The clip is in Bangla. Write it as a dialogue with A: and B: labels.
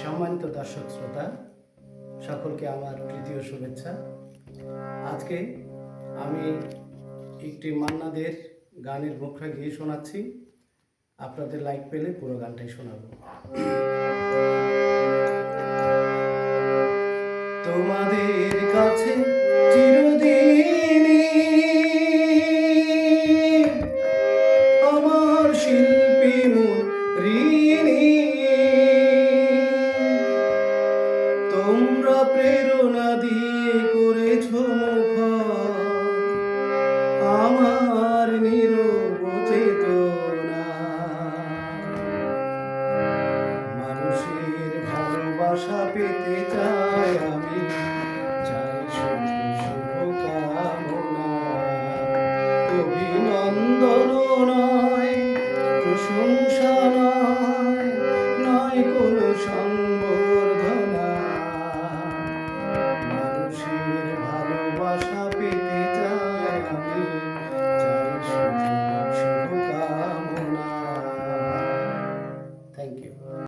A: সম্মানিত দর্শক শ্রোতা সকলকে আমার তৃতীয় শুভেচ্ছা। আজকে আমি একটি মান্নাদের গানের মুখরা গিয়ে শোনাচ্ছি। আপনাদের লাইক পেলে পুরো গানটাই শোনাবো। তোমাদের কাছে চিরদিনই আমার শিল্পী মন ঋণী। তোমরা প্রেরণা দিয়ে করেছ মুখর আমার নীরব চেতনা। মানুষের ভালোবাসা পেতে চাই আমি, চাই শুধু শুভকামনা। অভিনন্দন নয়, প্রশংসা নয়, নয় কোনো সংবর্ধনা। মানুষের ভালোবাসা পেতে